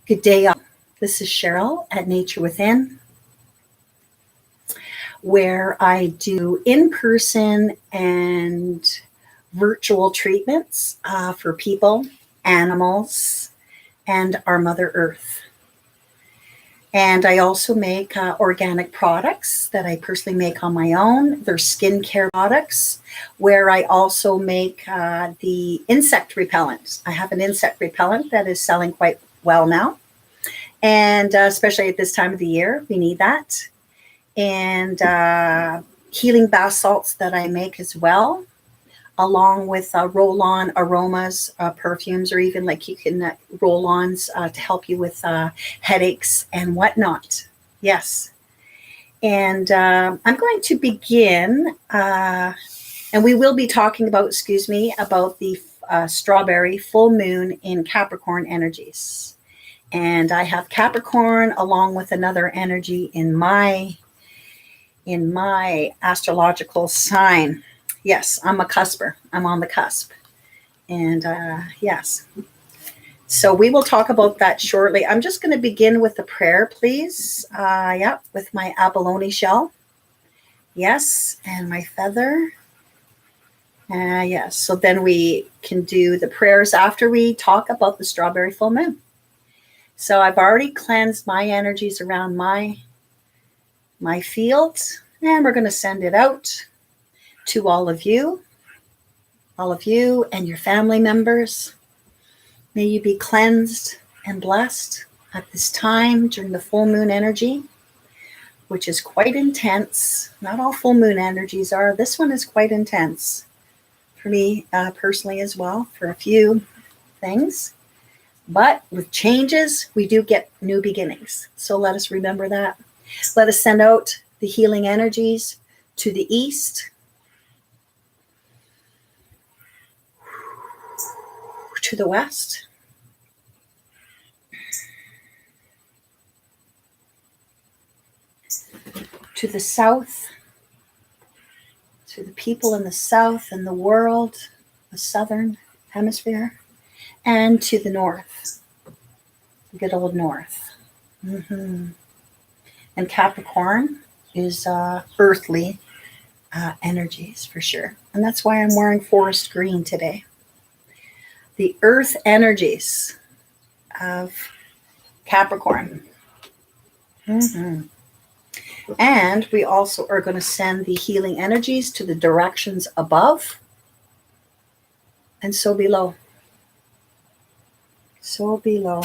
Good day, all. This is Cheryl at Nature Within, where I do in-person and virtual treatments for people, animals, and our Mother Earth. And I also make organic products that I personally make on my own. They're skincare products, where I also make the insect repellents. I have an insect repellent that is selling quite well now. And especially at this time of the year, we need that. And healing bath salts that I make as well, along with roll-on aromas, perfumes, or even like you can roll-ons to help you with headaches and whatnot. Yes. And I'm going to begin, and we will be talking about, about the strawberry full moon in Capricorn energies. And I have Capricorn along with another energy in my astrological sign. Yes, I'm a cusper. I'm on the cusp. And yes. So we will talk about that shortly. I'm just going to begin with a prayer, please. With my abalone shell. Yes, and my feather. Yes, so then we can do the prayers after we talk about the strawberry full moon. So I've already cleansed my energies around my field, and we're going to send it out to all of you and your family members. May you be cleansed and blessed at this time during the full moon energy, which is quite intense. Not all full moon energies are. This one is quite intense for me personally as well, for a few things. But with changes, we do get new beginnings. So let us remember that. Let us send out the healing energies to the east, to the west, to the south, to the people in the south and the world, the southern hemisphere, and to the north, the good old north. And Capricorn is earthly energies for sure. And that's why I'm wearing forest green today. The earth energies of Capricorn. And we also are going to send the healing energies to the directions above and so below. So below.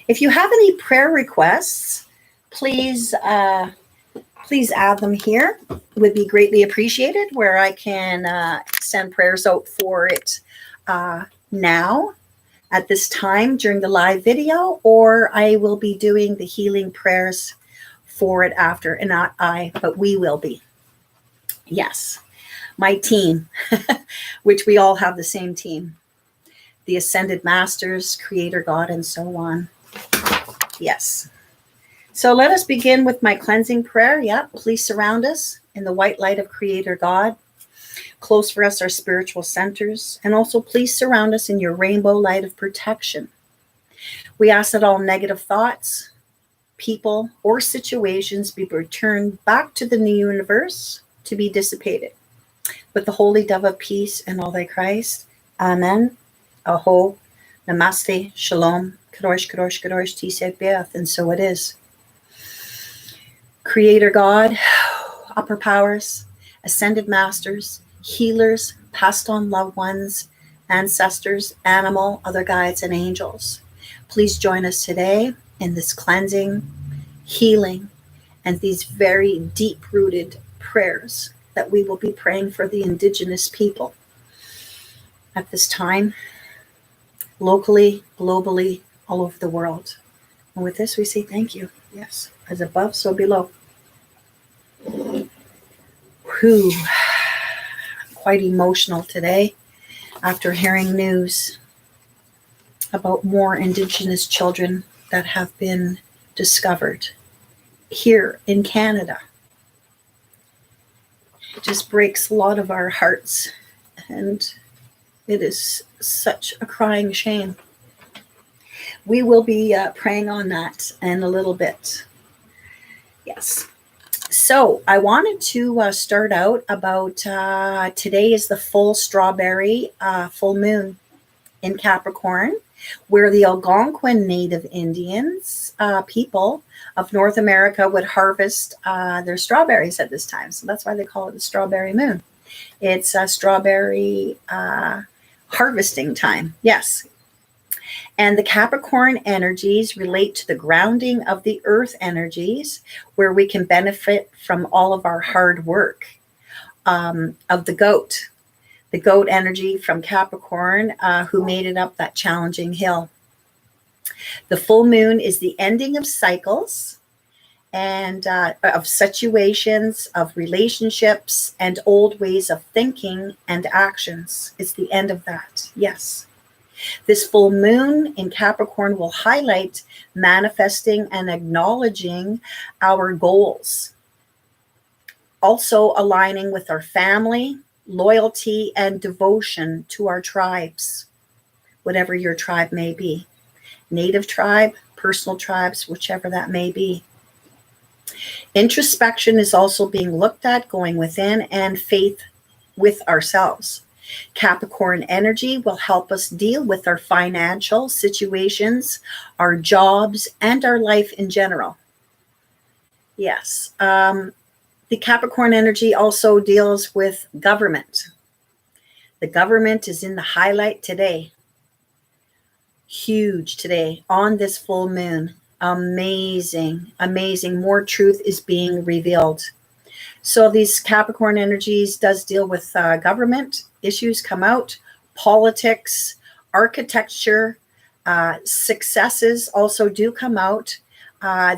If you have any prayer requests, please add them here. It would be greatly appreciated, where I can send prayers out for it now at this time during the live video, or I will be doing the healing prayers for it after. And not I, but we will be. Yes, my team, which we all have the same team. The Ascended Masters, Creator God, and so on. Yes. So let us begin with my cleansing prayer. Please surround us in the white light of Creator God. Close for us our spiritual centers. And also please surround us in your rainbow light of protection. We ask that all negative thoughts, people, or situations be returned back to the new universe to be dissipated. With the holy dove of peace and all thy Christ. Amen. Aho, Namaste, Shalom, Kadosh, Kadosh, Kadosh, Tisek Beath, and so it is. Creator God, upper powers, ascended masters, healers, passed on loved ones, ancestors, animal, other guides, and angels. Please join us today in this cleansing, healing, and these very deep-rooted prayers that we will be praying for the indigenous people at this time. Locally, globally, all over the world. And with this, we say thank you. Yes, as above, so below. Whew. Quite emotional today after hearing news about more Indigenous children that have been discovered here in Canada. It just breaks a lot of our hearts, and it is such a crying shame. we will be praying on that in a little bit. Yes. So I wanted to start out about today is the full strawberry full moon in Capricorn, where the Algonquin Native Indians people of North America would harvest their strawberries at this time. So that's why they call it the strawberry moon. It's a strawberry harvesting time. Yes. And the Capricorn energies relate to the grounding of the earth energies, where we can benefit from all of our hard work of the goat energy from Capricorn, who made it up that challenging hill. The full moon is the ending of cycles and of situations, of relationships, and old ways of thinking and actions. It's the end of that. Yes. This full moon in Capricorn will highlight manifesting and acknowledging our goals. Also aligning with our family, loyalty, and devotion to our tribes, whatever your tribe may be. Native tribe, personal tribes, whichever that may be. Introspection is also being looked at, going within, and faith with ourselves. Capricorn energy will help us deal with our financial situations, our jobs, and our life in general. Yes. The Capricorn energy also deals with government. The government is in the highlight today. Huge today on this full moon. Amazing, amazing. More truth is being revealed. So these Capricorn energies does deal with government issues come out, politics, architecture, successes also do come out.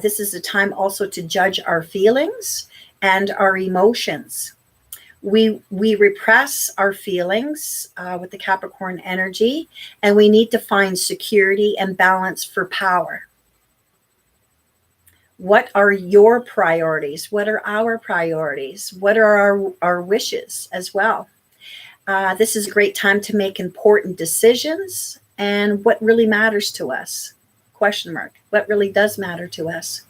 This is a time also to judge our feelings and our emotions. We repress our feelings with the Capricorn energy, and we need to find security and balance for power. What are your priorities? What are our priorities? What are our wishes as well? This is a great time to make important decisions and what really matters to us. Question mark. What really does matter to us?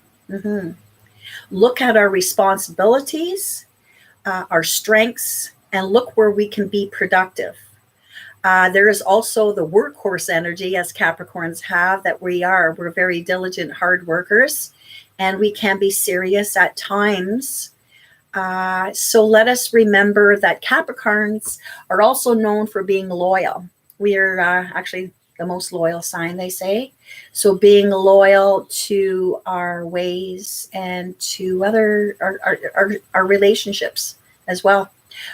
Look at our responsibilities, our strengths, and look where we can be productive. There is also the workhorse energy, as Capricorns have, that we're very diligent, hard workers, and we can be serious at times. So let us remember that Capricorns are also known for being loyal. We are actually the most loyal sign, they say. So being loyal to our ways and to our relationships as well.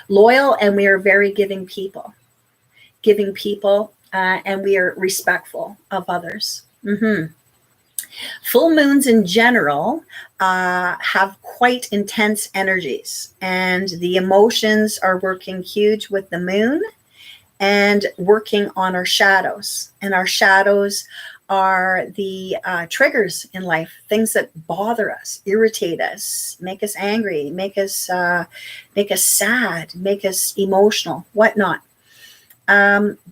Loyal, and we are very giving people, and we are respectful of others. Full moons in general have quite intense energies, and the emotions are working huge with the moon and working on our shadows. And our shadows are the triggers in life, things that bother us, irritate us, make us angry, make us sad, make us emotional, whatnot.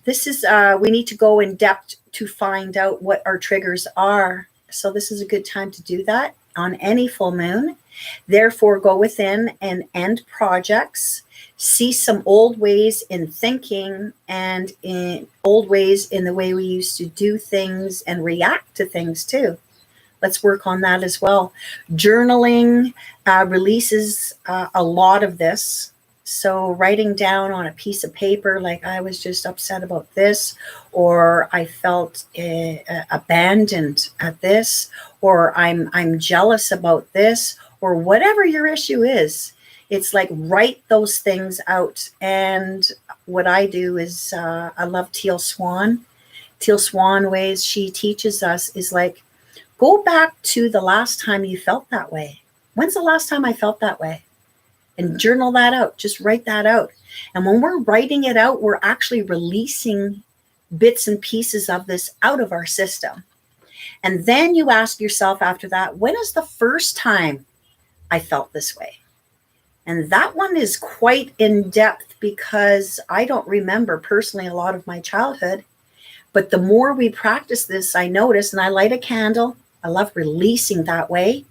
This is we need to go in depth to find out what our triggers are. So this is a good time to do that on any full moon. Therefore, go within and end projects. See some old ways in thinking and in old ways in the way we used to do things and react to things too. Let's work on that as well. Journaling releases a lot of this. So writing down on a piece of paper, like I was just upset about this, or I felt abandoned at this, or I'm jealous about this, or whatever your issue is. It's like write those things out. And what I do is I love Teal Swan ways. She teaches us is like, go back to the last time you felt that way. When's the last time I felt that way? And journal that out. Just write that out. And when we're writing it out, we're actually releasing bits and pieces of this out of our system. And then you ask yourself after that, when is the first time I felt this way? And that one is quite in depth because I don't remember personally a lot of my childhood, But the more we practice this, I notice, and I light a candle. I love releasing that way.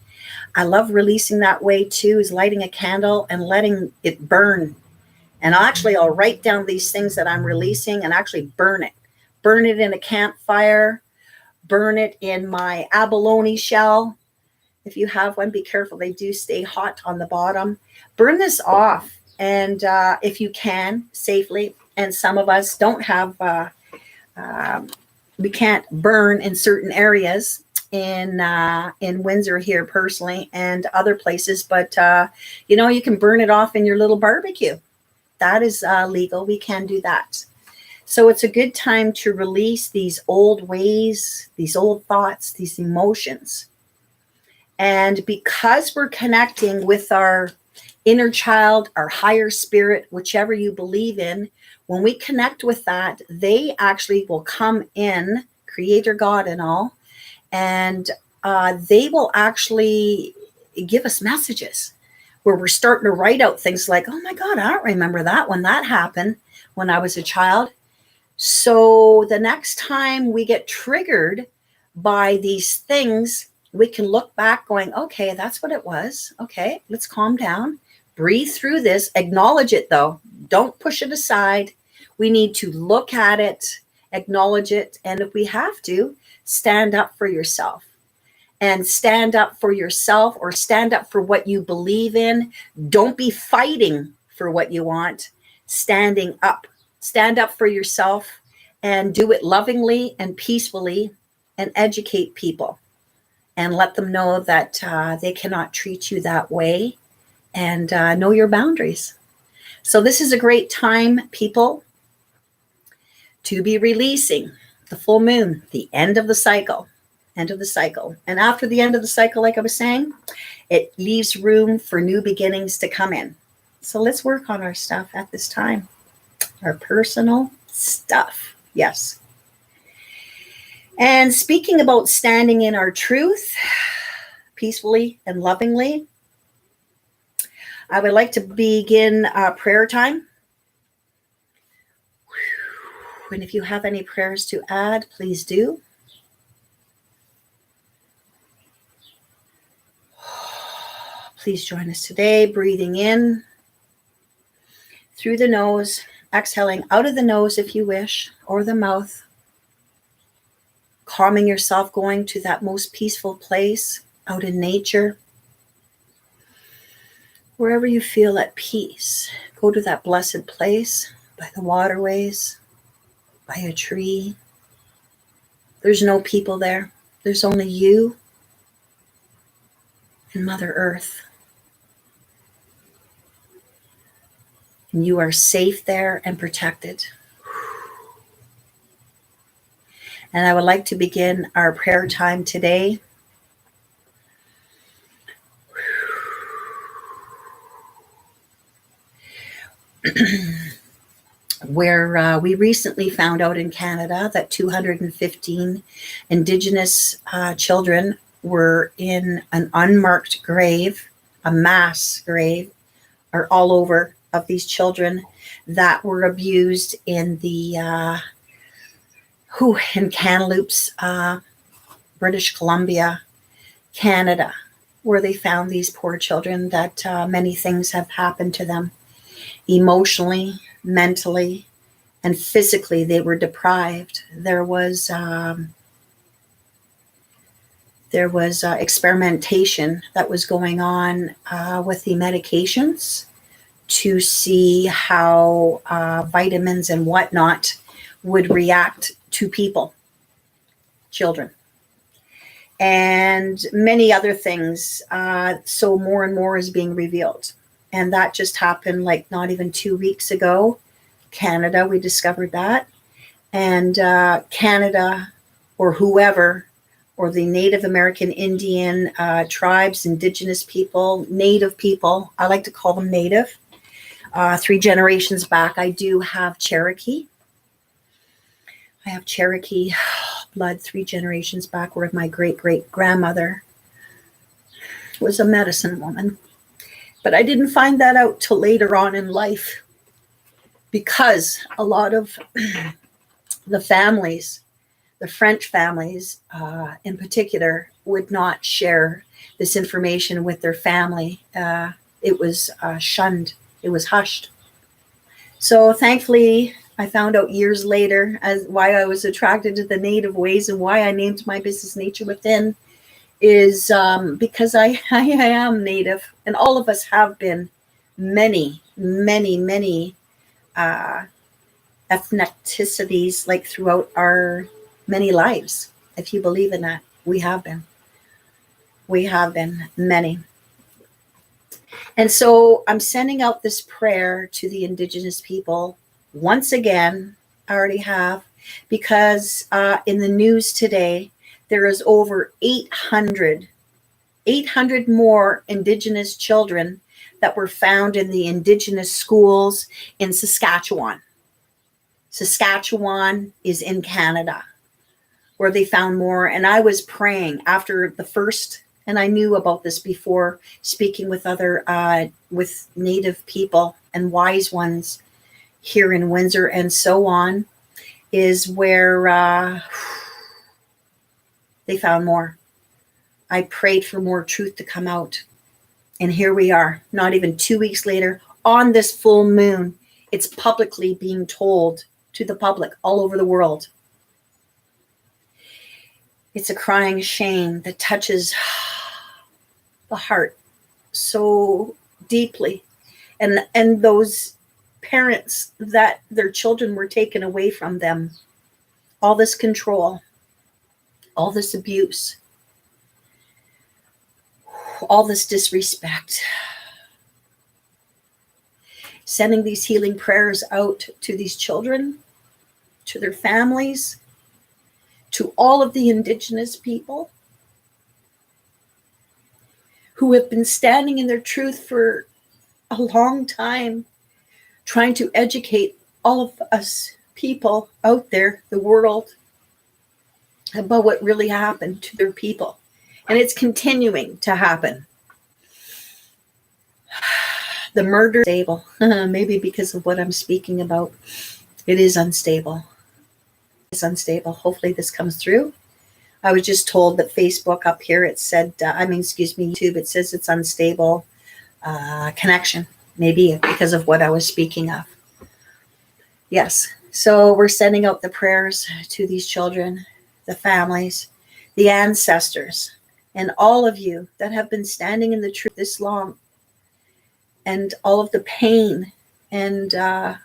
I love releasing that way too, is lighting a candle and letting it burn. And actually, I'll write down these things that I'm releasing and actually burn it. Burn it in a campfire. Burn it in my abalone shell. If you have one, be careful. They do stay hot on the bottom. Burn this off. And if you can, safely. And some of us don't have, we can't burn in certain areas in Windsor here personally and other places. But, you can burn it off in your little barbecue. That is legal. We can do that. So it's a good time to release these old ways, these old thoughts, these emotions. And because we're connecting with our inner child, our higher spirit, whichever you believe in, when we connect with that, they actually will come in, Creator God and all, and they will actually give us messages where we're starting to write out things like, oh my God, I don't remember that when that happened when I was a child. So the next time we get triggered by these things, we can look back going, okay, that's what it was. Okay, let's calm down, breathe through this, acknowledge it though. Don't push it aside. We need to look at it, acknowledge it. And if we have to, stand up for yourself. And stand up for yourself or stand up for what you believe in. Don't be fighting for what you want. Standing up. Stand up for yourself and do it lovingly and peacefully and educate people and let them know that they cannot treat you that way and know your boundaries. So this is a great time, people, to be releasing the full moon, the end of the cycle. And after the end of the cycle, like I was saying, it leaves room for new beginnings to come in. So let's work on our stuff at this time. Our personal stuff. Yes. And speaking about standing in our truth, peacefully and lovingly, I would like to begin prayer time. And if you have any prayers to add, please do. Please join us today, breathing in through the nose, exhaling out of the nose if you wish, or the mouth. Calming yourself, going to that most peaceful place out in nature. Wherever you feel at peace, go to that blessed place by the waterways, by a tree. There's no people there. There's only you and Mother Earth. And you are safe there and protected. And I would like to begin our prayer time today. Where we recently found out in Canada that 215 Indigenous children were in an unmarked grave, a mass grave, or all over of these children that were abused in the in Kamloops, British Columbia, Canada, where they found these poor children that many things have happened to them. Emotionally, mentally, and physically, they were deprived. There was experimentation that was going on with the medications to see how vitamins and whatnot would react to people, children, and many other things. So more and more is being revealed. And that just happened like not even 2 weeks ago. Canada, we discovered that. And Canada, or whoever, or the Native American Indian tribes, Indigenous people, Native people, I like to call them Native. 3 generations back, I do have Cherokee. I have Cherokee blood 3 generations back, where my great-great-grandmother was a medicine woman. But I didn't find that out till later on in life, because a lot of the families the French families in particular would not share this information with their family. It was shunned. It was hushed. So thankfully, I found out years later as why I was attracted to the native ways and why I named my business Nature Within is because I am native, and all of us have been many ethnicities like throughout our many lives. If you believe in that, we have been many. And so I'm sending out this prayer to the Indigenous people once again. I already have, because in the news today, there is over 800 more Indigenous children that were found in the Indigenous schools in Saskatchewan. Saskatchewan is in Canada, where they found more. And I was praying after the first, and I knew about this before speaking with with Native people and wise ones here in Windsor and so on, is where they found more. I prayed for more truth to come out. And here we are, not even 2 weeks later, on this full moon, it's publicly being told to the public all over the world. It's a crying shame that touches the heart so deeply. And those parents that their children were taken away from them, all this control, all this abuse, all this disrespect. Sending these healing prayers out to these children, to their families, to all of the Indigenous people who have been standing in their truth for a long time, trying to educate all of us people out there, the world, about what really happened to their people. And it's continuing to happen. The murder is unstable. Maybe because of what I'm speaking about. It is unstable. It's unstable. Hopefully this comes through. I was just told that Facebook up here, it said, YouTube, it says it's unstable connection. Maybe because of what I was speaking of. Yes. So we're sending out the prayers to these children, the families, the ancestors, and all of you that have been standing in the truth this long, and all of the pain. And I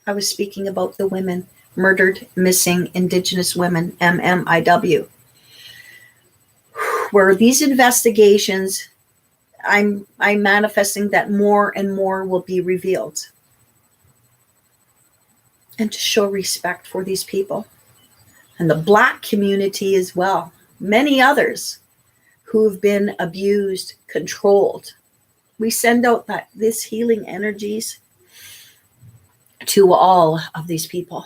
was speaking about the women, murdered, missing Indigenous women, MMIW, where these investigations, I'm manifesting that more and more will be revealed. And to show respect for these people. And the Black community as well. Many others who've been abused, controlled. We send out this healing energies to all of these people.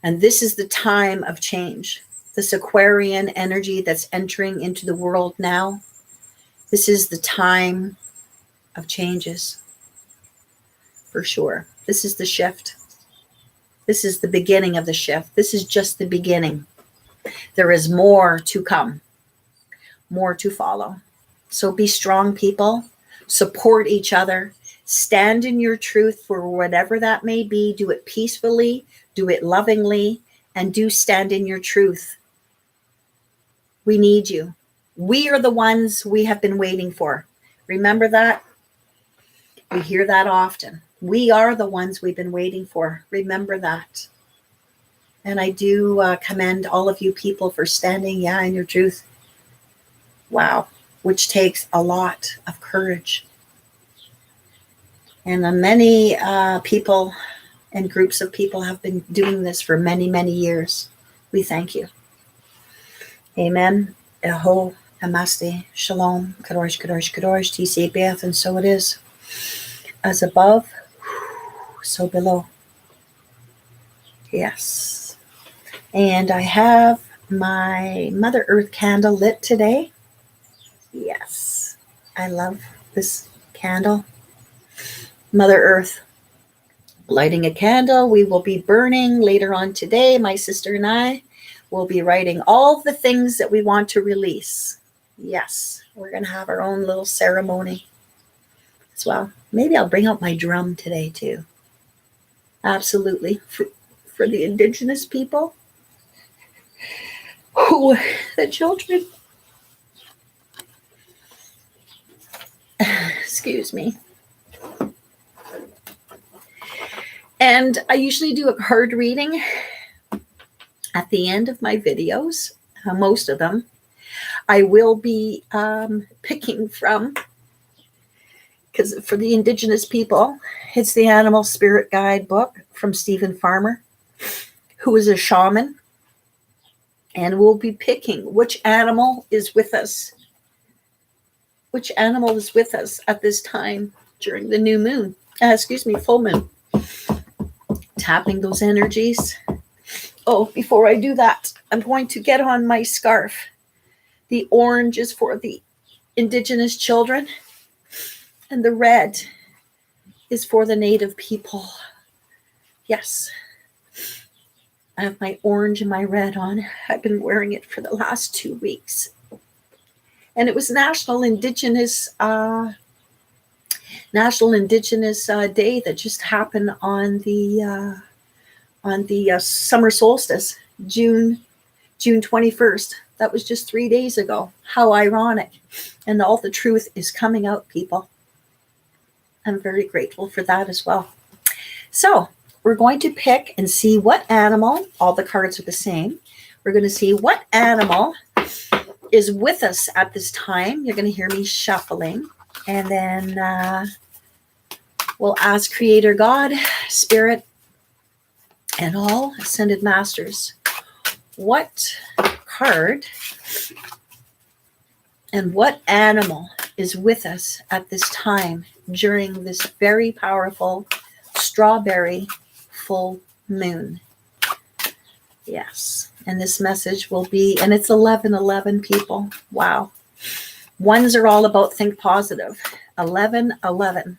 And this is the time of change. This Aquarian energy that's entering into the world now. This is the time of changes. For sure. This is the shift. This is the beginning of the shift. This is just the beginning. There is more to come. More to follow. So be strong, people. Support each other. Stand in your truth for whatever that may be. Do it peacefully. Do it lovingly. And do stand in your truth. We need you. We are the ones we have been waiting for. Remember that? We hear that often. We are the ones we've been waiting for. Remember that. And I do commend all of you people for standing, in your truth. Wow. Which takes a lot of courage. And many people and groups of people have been doing this for many, many years. We thank you. Amen. Eho, Namaste, Shalom, Kadosh, Kadosh, Kadosh, TC Beth, and so it is. As above, so below. Yes. And I have my Mother Earth candle lit today. Yes. I love this candle. Mother Earth, lighting a candle. We will be burning later on today. My sister and I will be writing all the things that we want to release. Yes, we're going to have our own little ceremony as well. Maybe I'll bring out my drum today too. Absolutely. For the Indigenous people. Who, the children. Excuse me. And I usually do a card reading at the end of my videos, most of them. I will be picking from, because for the Indigenous people, it's the Animal Spirit Guide book from Stephen Farmer, who is a shaman. And we'll be picking which animal is with us. Which animal is with us at this time during the new moon? Full moon. Tapping those energies. Oh, before I do that, I'm going to get on my scarf. The orange is for the Indigenous children, and the red is for the Native people. Yes. I have my orange and my red on. I've been wearing it for the last 2 weeks. And it was National Indigenous Day that just happened on the summer solstice, June 21st. That was just 3 days ago. How ironic. And all the truth is coming out, people. I'm very grateful for that as well. So we're going to pick and see what animal, all the cards are the same. We're going to see what animal is with us at this time. You're going to hear me shuffling. And then we'll ask Creator God, Spirit, and all Ascended Masters, what card and what animal is with us at this time during this very powerful strawberry full moon. Yes. And this message will be, and it's 11:11, people. Wow. Ones are all about think positive. 11:11.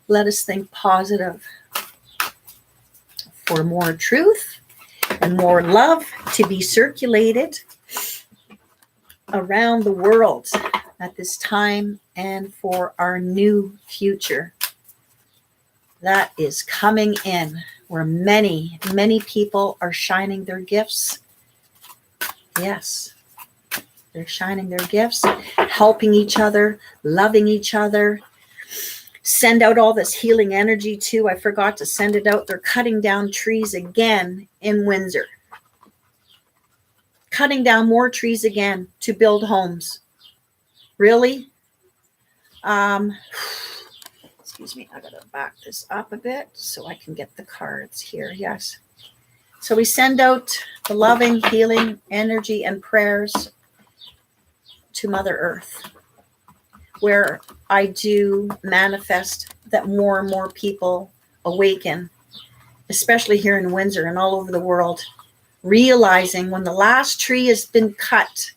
Let us think positive for more truth and more love to be circulated around the world at this time and for our new future that is coming in, where many, many people are shining their gifts. Yes, they're shining their gifts, helping each other, loving each other. Send out all this healing energy too. I forgot to send it out. They're cutting down trees again in Windsor. Cutting down more trees again to build homes. Really? Excuse me, I gotta back this up a bit so I can get the cards here. Yes. So we send out the loving, healing energy and prayers to Mother Earth, where I do manifest that more and more people awaken, especially here in Windsor and all over the world, realizing when the last tree has been cut,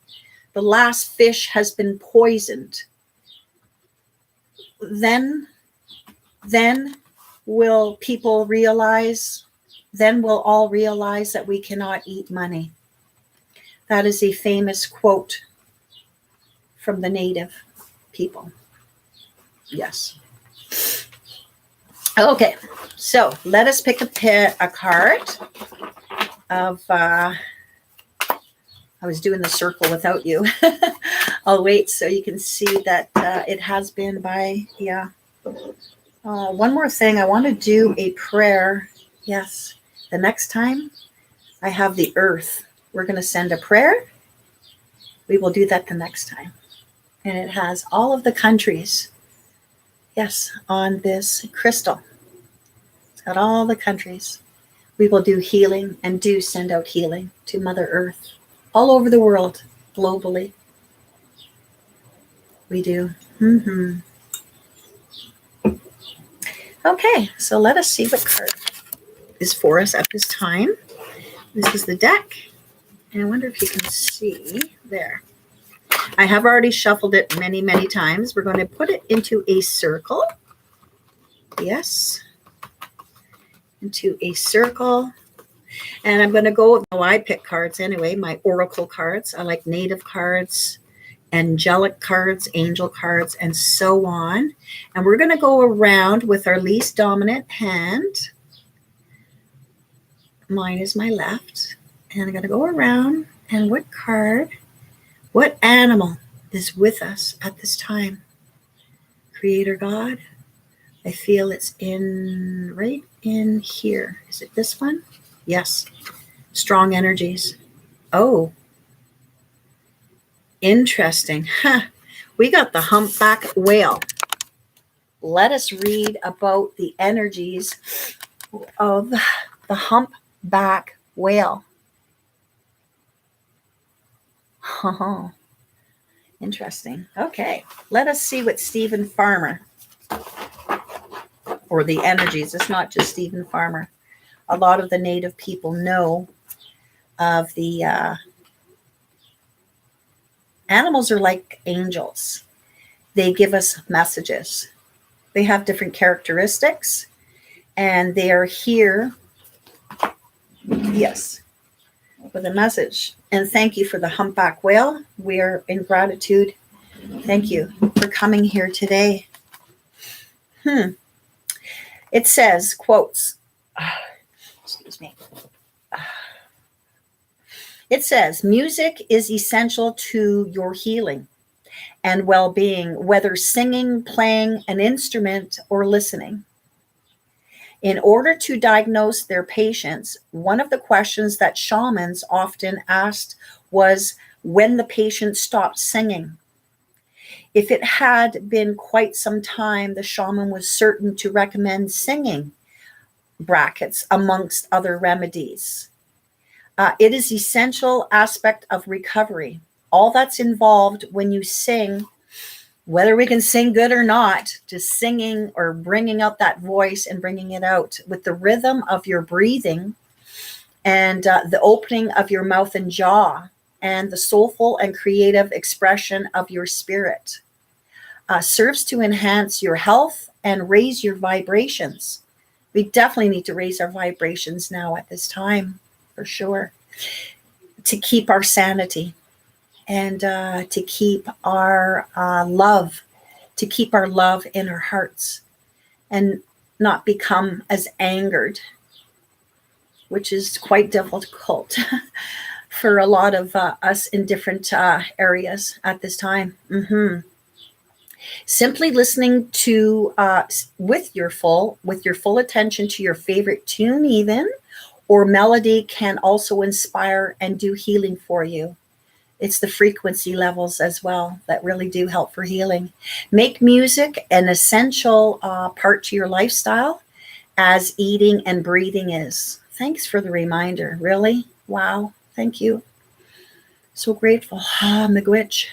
the last fish has been poisoned, then will people realize, then we'll all realize that we cannot eat money. That is a famous quote from the Native people. Yes. Okay, so let us pick a card of, I was doing the circle without you. I'll wait so you can see that it has been by, yeah. One more thing, I want to do a prayer. Yes, the next time I have the earth, we're going to send a prayer. We will do that the next time. And it has all of the countries, yes, on this crystal. It's got all the countries. We will do healing and do send out healing to Mother Earth all over the world, globally. We do. Okay, so let us see what card is for us at this time. This is the deck. And I wonder if you can see there. I have already shuffled it many, many times. We're going to put it into a circle. Yes. into a circle. And I'm going to go with, I pick cards anyway, my oracle cards. I like native cards, angelic cards, angel cards, and so on. And we're going to go around with our least dominant hand. Mine is my left. And I'm going to go around, and what card, what animal is with us at this time? Creator God. I feel it's right in here. Is it this one? Yes. Strong energies. Oh, interesting. Huh. We got the humpback whale. Let us read about the energies of the humpback whale. Oh, interesting. Okay, let us see what Stephen Farmer, or the energies. It's not just Stephen Farmer. A lot of the native people know of the animals are like angels. They give us messages. They have different characteristics, and they are here, yes, with a message. And thank you for the humpback whale. We are in gratitude. Thank you for coming here today. It says, quotes, excuse me. It says, music is essential to your healing and well-being, whether singing, playing an instrument, or listening. In order to diagnose their patients, one of the questions that shamans often asked was when the patient stopped singing. If it had been quite some time, the shaman was certain to recommend singing, brackets, amongst other remedies. It is essential aspect of recovery. All that's involved when you sing, whether we can sing good or not, just singing or bringing out that voice and bringing it out with the rhythm of your breathing and the opening of your mouth and jaw and the soulful and creative expression of your spirit serves to enhance your health and raise your vibrations. We definitely need to raise our vibrations now at this time, for sure, to keep our sanity. And to keep our love, in our hearts and not become as angered, which is quite difficult for a lot of us in different areas at this time. Simply listening to with your full attention to your favorite tune, even, or melody, can also inspire and do healing for you. It's the frequency levels as well that really do help for healing. Make music an essential part to your lifestyle, as eating and breathing is. Thanks for the reminder. Really? Wow. Thank you. So grateful. Miigwech.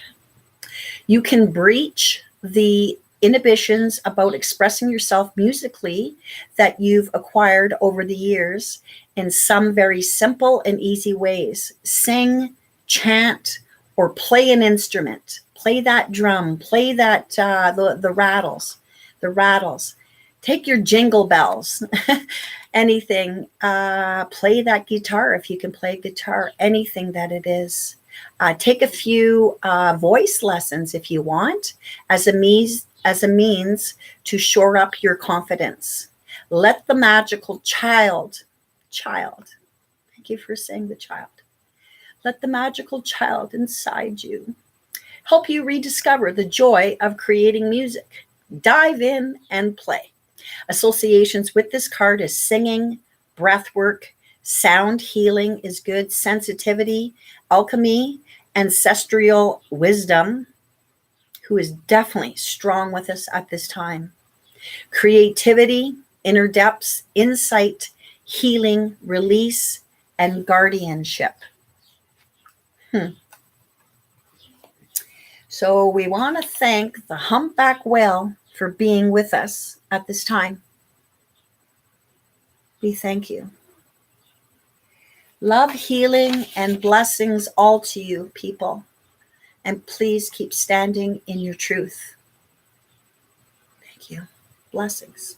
You can breach the inhibitions about expressing yourself musically that you've acquired over the years in some very simple and easy ways. Sing, chant, or play an instrument. Play that drum. Play that the rattles. Take your jingle bells. Anything. Play that guitar if you can play guitar. Anything that it is. Take a few voice lessons if you want, as a means to shore up your confidence. Let the magical child. Thank you for saying the child. Let the magical child inside you help you rediscover the joy of creating music. Dive in and play. Associations with this card is singing, breath work, sound healing is good, sensitivity, alchemy, ancestral wisdom, who is definitely strong with us at this time. Creativity, inner depths, insight, healing, release, and guardianship. So we want to thank the humpback whale for being with us at this time. We thank you. Love, healing, and blessings all to you, people. And please keep standing in your truth. Thank you. Blessings.